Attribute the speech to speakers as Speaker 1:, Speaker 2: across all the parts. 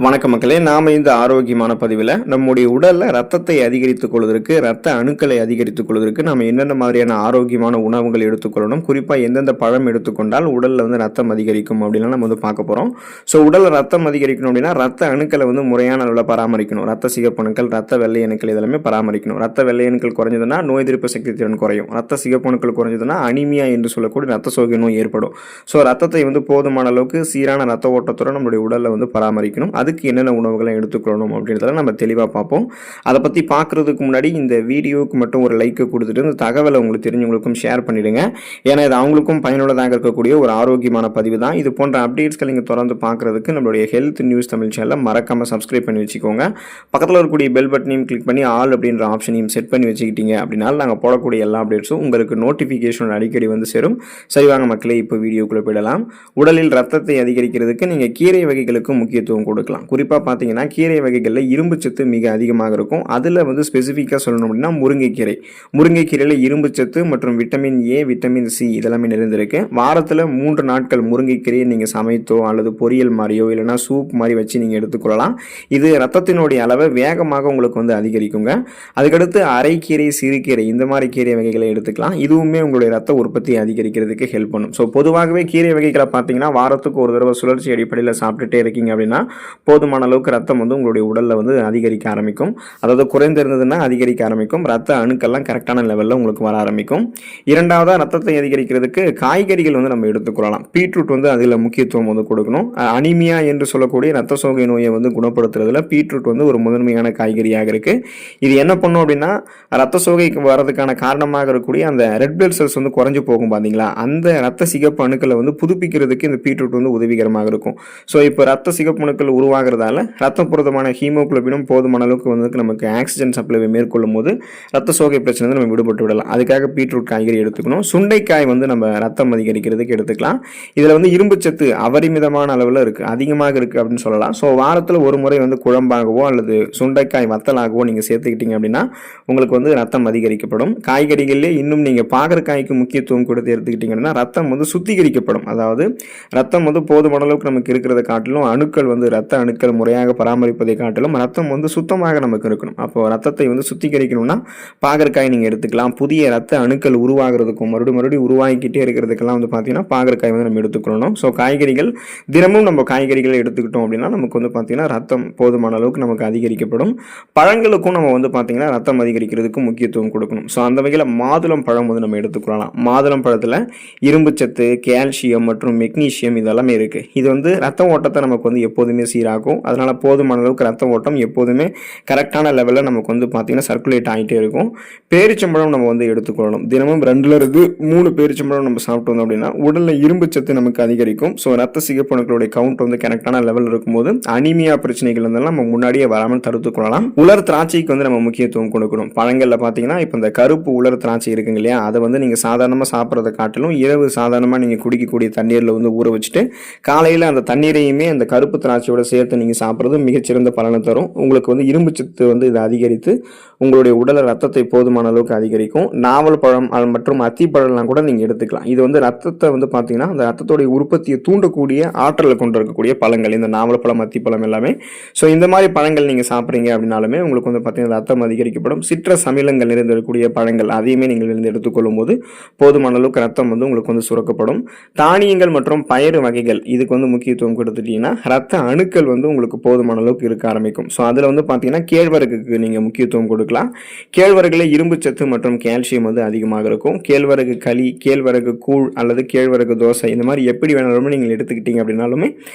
Speaker 1: வணக்க மக்களே, நாம இந்த ஆரோக்கியமான பதிவில் நம்முடைய உடல்ல ரத்தத்தை அதிகரித்துக் கொள்வதற்கு, ரத்த அணுக்களை அதிகரித்துக் கொள்வதற்கு நாம என்னென்ன மாதிரியான ஆரோக்கியமான உணவுகள் எடுத்துக்கொள்ளணும், குறிப்பாக எந்தெந்த பழம் எடுத்துக்கொண்டால் உடல்ல ரத்தம் அதிகரிக்கும் அப்படின்னா நம்ம பார்க்க போறோம். ஸோ உடல்ல ரத்தம் அதிகரிக்கணும் அப்படின்னா ரத்த அணுக்களை முறையான அளவில் பராமரிக்கணும். ரத்த சிகப்பு அணுக்கள், ரத்த வெள்ளை அணுக்கள் இதெல்லாமே பராமரிக்கணும். ரத்த வெள்ளை அணுக்கள் குறைஞ்சதுன்னா நோய் எதிர்ப்பு சக்தி திறன் குறையும். ரத்த சிகப்பு அணுக்கள் குறைஞ்சதுன்னா அனிமியா என்று சொல்லக்கூடிய ரத்த சோகை நோய் ஏற்படும். ஸோ ரத்தத்தை போதுமான அளவுக்கு சீரான ரத்த ஓட்டத்துடன் நம்முடைய உடல்ல பராமரிக்கணும். அதுக்கு என்னென்ன உணவுகளை எடுத்துக்கொள்ளணும் அப்படின்றத நம்ம தெளிவாக பார்ப்போம். அதை பற்றி பார்க்குறதுக்கு முன்னாடி இந்த வீடியோவுக்கு மட்டும் ஒரு லைக்கை கொடுத்துட்டு இந்த தகவலை உங்களுக்கு தெரிஞ்சவங்களுக்கும் ஷேர் பண்ணிவிடுங்க. ஏன்னா இது அவங்களுக்கும் பயனுள்ளதாக இருக்கக்கூடிய ஒரு ஆரோக்கியமான பதிவு தான். இது போன்ற அப்டேட்ஸ்கள் நீங்கள் தொடர்ந்து பார்க்குறதுக்கு நம்மளுடைய ஹெல்த் நியூஸ் தமிழ் சேனலை மறக்காமல் சப்ஸ்கிரைப் பண்ணி வச்சுக்கோங்க. பக்கத்தில் இருக்கக்கூடிய பெல் பட்டனையும் கிளிக் பண்ணி ஆல் அப்படின்ற ஆப்ஷனையும் செட் பண்ணி வச்சுக்கிட்டீங்க அப்படின்னா நாங்கள் போடக்கூடிய எல்லா அப்டேட்ஸும் உங்களுக்கு நோட்டிஃபிகேஷன் அடிக்கடி சேரும். சரிவாங்க மக்களே, இப்போ வீடியோக்குள்ளே போயிடலாம். உடலில் ரத்தத்தை அதிகரிக்கிறதுக்கு நீங்கள் கீரை வகைகளுக்கு முக்கியத்துவம் கொடுக்கலாம். குறிப்பாக பார்த்தீங்கன்னா கீரை வகைகளில் இரும்பு சத்து மிக அதிகமாக இருக்கும். அதில் ஸ்பெசிஃபிக்காக சொல்லணும் அப்படின்னா முருங்கைக்கீரை. முருங்கைக்கீரையில் இரும்பு சத்து மற்றும் விட்டமின் ஏ, விட்டமின் சி இதெல்லாமே நிறைந்திருக்கு. வாரத்தில் 3 நாட்கள் முருங்கைக்கீரையை நீங்கள் சமைத்தோ அல்லது பொரியல் மாதிரியோ இல்லைனா சூப் மாதிரி வச்சு நீங்கள் எடுத்துக்கொள்ளலாம். இது ரத்தத்தினுடைய அளவை வேகமாக உங்களுக்கு அதிகரிக்குங்க. அதுக்கடுத்து அரைக்கீரை, சிறுகீரை இந்த மாதிரி கீரை வகைகளை எடுத்துக்கலாம். இதுவுமே உங்களுடைய ரத்த உற்பத்தியை அதிகரிக்கிறதுக்கு ஹெல்ப் பண்ணும். ஸோ பொதுவாகவே கீரை வகைகளை பார்த்தீங்கன்னா வாரத்துக்கு ஒரு தடவை சுழற்சி அடிப்படையில் சாப்பிட்டுட்டே இருக்கீங்க அப்படின்னா போதுமான அளவுக்கு ரத்தம் உங்களுடைய உடலில் அதிகரிக்க ஆரம்பிக்கும். அதாவது குறைந்திருந்ததுன்னா அதிகரிக்க ஆரம்பிக்கும். ரத்த அணுக்கெல்லாம் கரெக்டான லெவலில் உங்களுக்கு வர ஆரம்பிக்கும். இரண்டாவதாக ரத்தத்தை அதிகரிக்கிறதுக்கு காய்கறிகள் நம்ம எடுத்துக்கொள்ளலாம். பீட்ரூட் அதில் முக்கியத்துவம் கொடுக்கணும். அனிமியா என்று சொல்லக்கூடிய ரத்த சோகை நோயை குணப்படுத்துறதுல பீட்ரூட் ஒரு முதன்மையான காய்கறியாக இருக்கு. இது என்ன பண்ணும் அப்படின்னா ரத்த சோகைக்கு வர்றதுக்கான காரணமாக இருக்கக்கூடிய அந்த ரெட் பிளட் செல்ஸ் குறைஞ்சு போகும் பார்த்தீங்களா, அந்த ரத்த சிகப்பு அணுக்களை புதுப்பிக்கிறதுக்கு இந்த பீட்ரூட் உதவிகரமாக இருக்கும். ஸோ இப்போ ரத்த சிகப்பு அணுக்கள் உருவாகிறதால ரத்த புரதமான ஹீமோகுளோபினும் போதுமான அளவுக்கு நமக்கு ஆக்சிஜன் சப்ளை மேற்கொள்ளும் போது ரத்த சோகை பிரச்சனை நம்ம விடுபட்டு விடலாம். அதுக்காக பீட்ரூட் காய்கறி எடுத்துக்கணும். சுண்டைக்காய் நம்ம ரத்தம் அதிகரிக்கிறதுக்கு எடுத்துக்கலாம். இதில் இரும்பு சத்து அபரிமிதமான அளவில் இருக்கு, அதிகமாக இருக்கு அப்படின்னு சொல்லலாம். ஸோ வாரத்தில் ஒரு முறை குழம்பாகவோ அல்லது சுண்டைக்காய் வத்தலாகவோ நீங்கள் சேர்த்துக்கிட்டீங்க அப்படின்னா உங்களுக்கு ரத்தம் அதிகரிக்கப்படும். காய்கறிகளிலே இன்னும் நீங்கள் பாகற்காய்க்கு முக்கியத்துவம் கொடுத்து எடுத்துக்கிட்டீங்கன்னா ரத்தம் சுத்திகரிக்கப்படும். அதாவது ரத்தம் போதுமான அளவுக்கு நமக்கு இருக்கிறத காட்டிலும் அணுக்கள் ரத்த அணுக்கள் முறையாக பராமரிப்பதை காட்டிலும் ரத்தம் சுத்தமாக நமக்கு இருக்கணும். அப்போ ரத்தத்தை சுத்திகரிக்கணும்னா பாகற்காய் நீங்கள் எடுத்துக்கலாம். புதிய ரத்த அணுக்கள் உருவாகிறதுக்கும் மறுபடியும் உருவாக்கிட்டே இருக்கிறதுக்கெல்லாம் பார்த்தீங்கன்னா பாகற்காய் நம்ம எடுத்துக்கணும். ஸோ காய்கறிகள் தினமும் நம்ம காய்கறிகளை எடுத்துக்கிட்டோம் அப்படின்னா நமக்கு பார்த்தீங்கன்னா ரத்தம் போதுமான அளவுக்கு நமக்கு அதிகரிக்கப்படும். பழங்களுக்கும் நம்ம பார்த்தீங்கன்னா ரத்தம் அதிகரிக்கிறதுக்கு முக்கியத்துவம் கொடுக்கணும். ஸோ அந்த வகையில் மாதுளம் பழம் நம்ம எடுத்துக்கொள்ளலாம். மாதுளம் பழத்தில் இரும்பு சத்து, கால்சியம் மற்றும் மெக்னீசியம் இதெல்லாமே இருக்கு. இது ரத்த ஓட்டத்தை நமக்கு எப்போதுமே சீராகும். அதனால போதுமான அளவுக்கு ரத்த ஓட்டம் எப்போதுமே கரெக்டான லெவலில் நமக்கு பார்த்தீங்கன்னா சர்க்குலேட் ஆகிட்டே இருக்கும். பேரிச்சம்பழம் நம்ம எடுத்துக்கொள்ளணும். தினமும் 2-3 பேரிச்சம்பழம் நம்ம சாப்பிட்டு வந்தோம் அப்படின்னா உடலில் இரும்பு சத்து நமக்கு அதிகரிக்கும். ஸோ ரத்த சிகப்பு அணுக்களுடைய கவுண்ட் கரெக்டான லெவல் இருக்கும்போது அனிமியா பிரச்சனைகள் நம்ம முன்னாடியே வராமல் தடுத்துக்கொள்ளலாம். உலர் திராட்சைக்கு நம்ம முக்கியத்துவம் கொடுக்கணும். பழங்களில் பார்த்தீங்கன்னா இப்போ இந்த கருப்பு உலர் திராட்சை இருக்குங்க இல்லையா, அதை நீங்கள் சாதாரணமாக சாப்பிட்றதை காட்டிலும் இரவு சாதாரணமாக நீங்கள் குடிக்கக்கூடிய தண்ணீரில் ஊற வச்சுட்டு காலையில் அந்த தண்ணீரையுமே அந்த கருப்பு திராட்சையோட சேர்த்து நீங்கள் சாப்பிட்றது மிகச்சிறந்த பலனை தரும். உங்களுக்கு இரும்பு சத்து இதை அதிகரித்து உங்களுடைய உடல ரத்தத்தை போதுமான அளவுக்கு அதிகரிக்கும். நாவல் பழம் மற்றும் அத்திப்பழம்லாம் கூட நீங்கள் எடுத்துக்கலாம். இது ரத்தத்தை பார்த்தீங்கன்னா அந்த ரத்தத்தோடைய உற்பத்தியை தூண்டக்கூடிய ஆற்றலை கொண்டு இருக்கக்கூடிய பழங்கள் இந்த நாவல் பழம், அத்திப்பழம் எல்லாமே. ஸோ இந்த மாதிரி பழங்கள் நீங்கள் சாப்பிட்றீங்க அப்படின்னாலுமே உங்களுக்கு பார்த்தீங்கன்னா ரத்தம் அதிகரிக்கப்படும். சிட்ரஸ் அமிலங்கள் நிறைந்திருக்கக்கூடிய பழங்கள் அதையுமே நீங்கள் எடுத்துக்கொள்ளும் போது போதுமான அளவுக்கு ரத்தம் உங்களுக்கு சுரக்கப்படும். தானியங்கள் மற்றும் பயறு வகைகள் இதுக்கு முக்கியத்துவம் கொடுத்துட்டீங்கன்னா ரத்த அணுக்கள் உங்களுக்கு போதுமான அளவுக்கு இருக்க ஆரம்பிக்கும். ஸோ அதில் பார்த்தீங்கன்னா கேழ்வரகுக்கு நீங்கள் முக்கியத்துவம் கொடுக்கலாம். கேழ்வரகுல இரும்பு சத்து மற்றும் கால்சியம் அதிகமாக இருக்கும். கேழ்வரகு களி, கேழ்வரகு கூழ் அல்லது கேழ்வரகு தோசை இந்த மாதிரி எப்படி வேணாலும் நீங்கள் எடுத்துக்கிட்டீங்க அப்படின்னாலுமே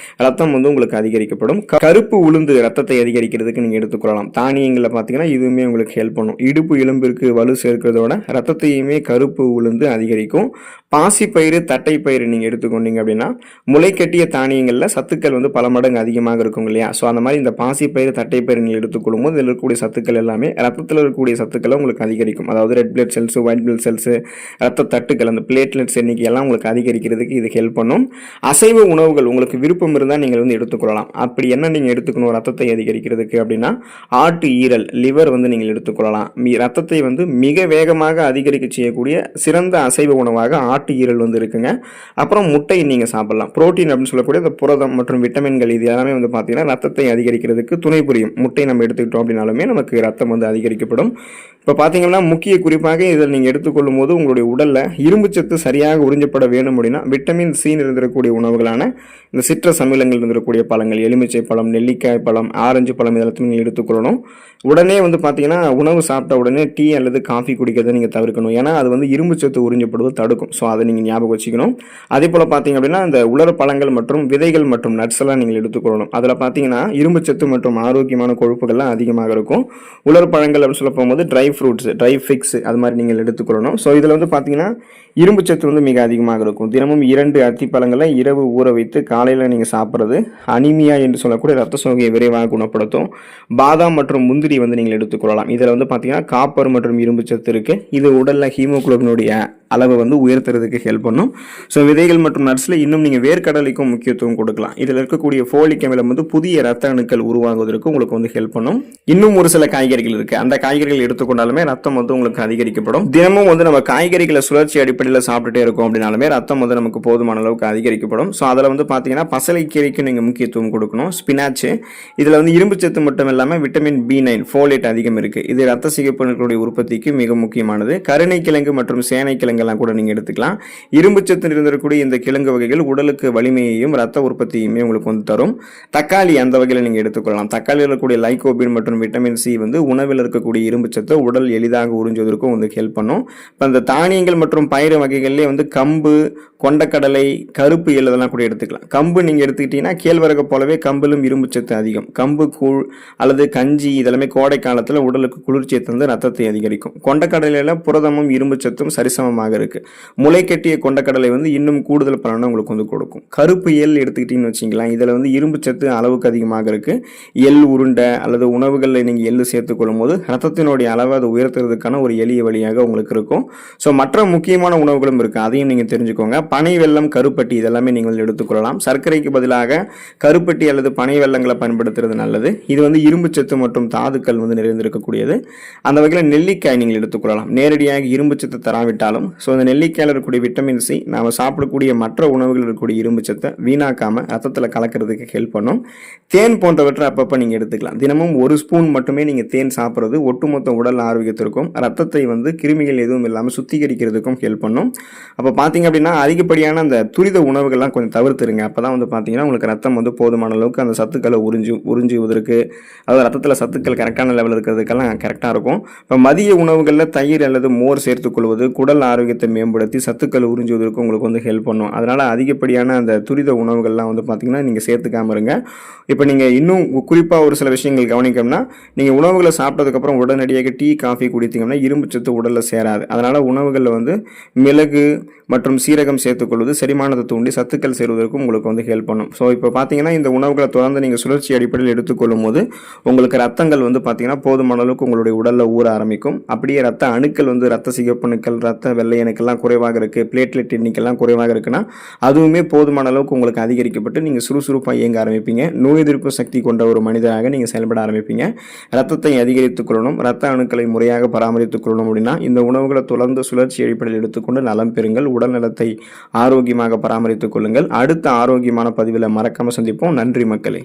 Speaker 1: ரத்தம் உங்களுக்கு அதிகரிக்கப்படும். கருப்பு உளுந்து ரத்தத்தை அதிகரிக்கிறதுக்கு நீங்கள் எடுத்துக்கொள்ளலாம். தானியங்களில் பார்த்தீங்கன்னா இதுவுமே உங்களுக்கு ஹெல்ப் பண்ணும். இடுப்பு எலும்பிற்கு வலு சேர்க்கிறதோட ரத்தத்தையுமே கருப்பு உளுந்து அதிகரிக்கும். பாசிப்பயிறு, தட்டைப்பயிறு நீங்கள் எடுத்துக்கொண்டீங்க அப்படின்னா முளைக்கட்டிய தானியங்களில் சத்துக்கள் பல மடங்கு அதிகமாக இருக்கும் இல்லையா. ஸோ அந்த மாதிரி இந்த பாசிப்பயிறு, தட்டைப்பயிறு நீங்கள் எடுத்துக்கொள்ளும் போது இதில் இருக்கக்கூடிய சத்துக்கள் எல்லாமே ரத்தத்தில் இருக்கக்கூடிய சத்துக்களை உங்களுக்கு அதிகரிக்கும். அதாவது red blood cells, white blood cells, ரத்த தட்டுக்கள், அந்த பிளேட்லெட்ஸ் எண்ணிக்கை எல்லாம் உங்களுக்கு அதிகரிக்கிறதுக்கு இது ஹெல்ப் பண்ணும். அசைவ உணவுகள் உங்களுக்கு விருப்பம் இருந்தால் நீங்கள் எடுத்துக்கொள்ளலாம். அப்படி என்ன நீங்கள் எடுத்துக்கணும் ரத்தத்தை அதிகரிக்கிறதுக்கு அப்படின்னா ஆட்டு ஈரல், லிவர் நீங்கள் எடுத்துக்கொள்ளலாம். ரத்தத்தை மிக வேகமாக அதிகரிக்க செய்யக்கூடிய சிறந்த அசைவ உணவாக ஆட்டு ஆட்டு ஈரல் வந்து இருக்குங்க. அப்புறம் முட்டை நீங்கள் சாப்பிடலாம். புரோட்டீன் அப்படின்னு சொல்லக்கூடிய அந்த புரதம் மற்றும் விட்டமின்கள் இது எல்லாமே வந்து பார்த்தீங்கன்னா ரத்தத்தை அதிகரிக்கிறதுக்கு துணை புரியும். முட்டை நம்ம எடுத்துக்கிட்டோம் அப்படின்னாலுமே நமக்கு ரத்தம் வந்து அதிகரிக்கப்படும். இப்போ பார்த்தீங்கன்னா முக்கிய குறிப்பாக இதில் நீங்கள் எடுத்துக்கொள்ளும் போது உங்களுடைய உடலில் இரும்புச்சத்து சரியாக உறிஞ்சப்பட வேணும் அப்படின்னா விட்டமின் சி இருந்திருக்கக்கூடிய உணவுகளான இந்த சிட்ரஸ் அமிலங்கள் இருந்திருக்கக்கூடிய பழங்கள், எலுமிச்சை பழம், நெல்லிக்காய் பழம், ஆரஞ்சு பழம் இதெல்லாத்தையும் நீங்கள் எடுத்துக்கொள்ளணும். உடனே வந்து பார்த்தீங்கன்னா உணவு சாப்பிட்ட உடனே டீ அல்லது காஃபி குடிக்கிறத நீங்கள் தவிர்க்கணும். ஏன்னா அது வந்து இரும்புச்சத்து உறிஞ்சப்படுவது தடுக்கும். ஸோ அதை நீங்கள் ஞாபகம் வச்சுக்கணும். அதே போல் பார்த்தீங்க அப்படின்னா இந்த உலர் பழங்கள் மற்றும் விதைகள் மற்றும் நட்ஸ் எல்லாம் நீங்கள் எடுத்துக்கொள்ளணும். அதில் பார்த்தீங்கன்னா இரும்புச்சத்து மற்றும் ஆரோக்கியமான கொழுப்புகள்லாம் அதிகமாக இருக்கும். உலர் பழங்கள் அப்படின்னு சொல்ல போகும்போது ட்ரை ஃப்ரூட்ஸ், ட்ரை ஃபிக்ஸ் அது மாதிரி நீங்கள் எடுத்துக்கொள்ளணும். ஸோ இதில் வந்து பார்த்தீங்கன்னா இரும்புச்சத்து வந்து மிக அதிகமாக இருக்கும். தினமும் 2 அத்திப்பழங்களை இரவு ஊற வைத்து காலையில் நீங்கள் சாப்பிட்றது அனிமியா என்று சொல்லக்கூடிய ரத்த சோகையை விரைவாக குணப்படுத்தும். பாதாம் மற்றும் முந்திரி வந்து நீங்கள் எடுத்துக்கொள்ளலாம். இதில் வந்து பார்த்தீங்கன்னா காப்பர் மற்றும் இரும்புச்சத்து இருக்குது. இது உடலில் ஹீமோகுளோபினுடைய அளவை வந்து உயர்த்துறதுக்கு ஹெல்ப் பண்ணும். ஸோ விதைகள் மற்றும் நட்ஸில் இன்னும் நீங்கள் வேர்க்கடலைக்கும் முக்கியத்துவம் கொடுக்கலாம். இதில் இருக்கக்கூடிய ஃபோலிக் அமிலம் வந்து புதிய ரத்த அணுக்கள் உருவாகுவதற்கு உங்களுக்கு வந்து ஹெல்ப் பண்ணும். இன்னும் ஒரு சில காய்கறிகள் இருக்குது. அந்த காய்கறிகள் எடுத்துக்கொண்டாலுமே ரத்தம் வந்து உங்களுக்கு அதிகரிக்கப்படும். தினமும் வந்து நம்ம காய்கறிகளை சுழற்சி அடிப்படையில் சாப்பிட்டுட்டே இருக்கோம் அப்படின்னாலுமே ரத்தம் வந்து நமக்கு போதுமான அளவுக்கு அதிகரிக்கப்படும். ஸோ அதில் வந்து பார்த்தீங்கன்னா பசலைக்கீரைக்கு நீங்கள் முக்கியத்துவம் கொடுக்கணும். ஸ்பினாச்சு இதில் வந்து இரும்புச்சத்து மட்டும் இல்லாமல் விட்டமின் B9 ஃபோலேட் அதிகம் இருக்குது. இது ரத்த சிகப்பணுக்களுடைய உற்பத்திக்கு மிக முக்கியமானது. கருணை கிழங்கு மற்றும் சேனை கிழங்கு கூட நீங்க எடுத்துக்கலாம். இரும்புச்சத்து இருந்திருக்கக்கூடிய இந்த கிழங்கு வகைகள் உடலுக்கு வலிமையையும் ரத்த உற்பத்தியுமே உங்களுக்கு வந்து தரும். தக்காளி அந்த வகையில் நீங்க எடுத்துக்கொள்ளலாம். தக்காளியில் இருக்கக்கூடிய லைகோபின் மற்றும் விட்டமின் சி வந்து உணவில் இருக்கக்கூடிய இரும்புச்சத்தை உடல் எளிதாக உறிஞ்சுவதற்கும் வந்து ஹெல்ப் பண்ணும். இப்போ அந்த தானியங்கள் மற்றும் பயிறு வகைகள்லேயே வந்து கம்பு, கொண்டக்கடலை, கருப்பு எள் இதெல்லாம் கூட எடுத்துக்கலாம். கம்பு நீங்க எடுத்துக்கிட்டீங்கன்னா கேழ்வரகு போலவே கம்பிலும் இரும்புச்சத்து அதிகம். கம்பு கூழ் அல்லது கஞ்சி இதெல்லாமே கோடை காலத்தில் உடலுக்கு குளிர்ச்சியை தந்து ரத்தத்தை அதிகரிக்கும். கொண்டக்கடலையில புரதமும் இரும்புச்சத்தும் சரிசமமாக இருக்கு. முளை கட்டிய கொண்டக்கடலை வந்து இன்னும் கூடுதல் பலனை உங்களுக்கு வந்து கொடுக்கும். கருப்பு எள் எடுத்துக்கிட்டீங்கன்னு வச்சிங்களேன், இதில் வந்து இரும்புச்சத்து அளவுக்கு அதிகமாக இருக்கு. எள் உருண்டை அல்லது உணவுகளில் நீங்கள் எள்ளு சேர்த்துக்கொள்ளும் போது ரத்தத்தினுடைய அளவை அதை உயர்த்துறதுக்கான ஒரு எளிய வழியாக உங்களுக்கு இருக்கும். ஸோ மற்ற முக்கியமான உணவுகளும் இருக்கு, அதையும் நீங்கள் தெரிஞ்சுக்கோங்க. பனை வெல்லம், கருப்பட்டி இதெல்லாமே நீங்கள் எடுத்துக்கொள்ளலாம். சர்க்கரைக்கு பதிலாக கருப்பட்டி அல்லது பனை வெல்லங்களை பயன்படுத்துறது நல்லது. இது வந்து இரும்புச்சத்து மற்றும் தாதுக்கள் வந்து நிறைந்திருக்கக்கூடியது. அந்த வகையில் நெல்லிக்காய் நீங்கள் எடுத்துக்கொள்ளலாம். நேரடியாக இரும்புச்சத்து தராவிட்டாலும் ஸோ இந்த நெல்லிக்காயில் இருக்கக்கூடிய விட்டமின் சி நாம் சாப்பிடக்கூடிய மற்ற உணவுகள் இருக்கக்கூடிய இரும்புச்சத்தை வீணாக்காமல் ரத்தத்தில் கலக்கிறதுக்கு ஹெல்ப் பண்ணும். தேன் போன்றவற்றை அப்பப்போ நீங்கள் எடுத்துக்கலாம். தினமும் 1 ஸ்பூன் மட்டுமே நீங்கள் தேன் சாப்பிட்றது ஒட்டுமொத்த உடல் ஆரோக்கியத்திற்கும் ரத்தத்தை வந்து கிருமிகள் எதுவும் இல்லாமல் சுத்திகரிக்கிறதுக்கும் ஹெல்ப் பண்ணும். அப்போ பார்த்தீங்க அப்படின்னா அதிகப்படியான அந்த துரித உணவுகள்லாம் கொஞ்சம் தவிர்த்துருங்க. அப்போ தான் வந்து பார்த்தீங்கன்னா உங்களுக்கு ரத்தம் வந்து போதுமான அளவுக்கு அந்த சத்துக்களை உறிஞ்சுவதற்கு, அதாவது ரத்தத்தில் சத்துக்கள் கரெக்டான லெவலில் இருக்கிறதுக்கெல்லாம் கரெக்டாக இருக்கும். இப்போ மதிய உணவுகளில் தயிர் அல்லது மோர் சேர்த்துக்கொள்வது குடல் ஆரோக்கியத்தை மேம்படுத்தி சத்துக்கள் உறிஞ்சுவதற்கு உங்களுக்கு வந்து ஹெல்ப் பண்ணும். அதனால் அதிகப்படியான அந்த துரித உணவுகள்லாம் வந்து பார்த்தீங்கன்னா நீங்கள் சேர்த்துக்காம இருங்க. இப்போ நீங்கள் இன்னும் குறிப்பாக ஒரு சில விஷயங்கள் கவனிக்கணும்னா, நீங்கள் உணவுகளை சாப்பிட்டதுக்கப்புறம் உடனடியாக டீ காஃபி குடித்தீங்கன்னா இரும்புச்சத்து உடலில் சேராது. அதனால் உணவுகளில் வந்து மிளகு மற்றும் சீரகம் சேர்த்துக்கொள்வது செரிமானத்தை தூண்டி சத்துக்கள் சேருவதற்கும் உங்களுக்கு வந்து ஹெல்ப் பண்ணும். ஸோ இப்போ பார்த்தீங்கன்னா இந்த உணவுகளை தொடர்ந்து நீங்கள் சுழற்சி அடிப்படையில் எடுத்துக்கொள்ளும் போது உங்களுக்கு ரத்தங்கள் வந்து பார்த்தீங்கன்னா போதுமான அளவுக்கு உங்களுடைய உடலில் ஊற ஆரம்பிக்கும். அப்படியே ரத்த அணுக்கள் வந்து ரத்த சிகப்பணுக்கள், ரத்த வெள்ளை அணுக்கெல்லாம் குறைவாக இருக்குது, பிளேட்லெட் எண்ணிக்கைலாம் குறைவாக இருக்குன்னா அதுவுமே போதுமான அளவுக்கு உங்களுக்கு அதிகரிக்கப்பட்டு நீங்கள் சுறுசுறுப்பாக இயங்க ஆரம்பிப்பீங்க. நோய் எதிர்ப்பு சக்தி கொண்ட ஒரு மனிதராக நீங்கள் செயல்பட ஆரம்பிப்பீங்க. ரத்தத்தை அதிகரித்துக் கொள்ளணும், ரத்த அணுக்களை முறையாக பராமரித்துக் கொள்ளணும் அப்படின்னா இந்த உணவுகளை தொடர்ந்து சுழற்சி அடிப்படையில் எடுத்துக்கொண்டு நலம் பெறுங்கள். உடல் நலத்தை ஆரோக்கியமாக பராமரித்துக் கொள்ளுங்கள். அடுத்த ஆரோக்கியமான பதிவில் மறக்காம சந்திப்போம். நன்றி மக்களே.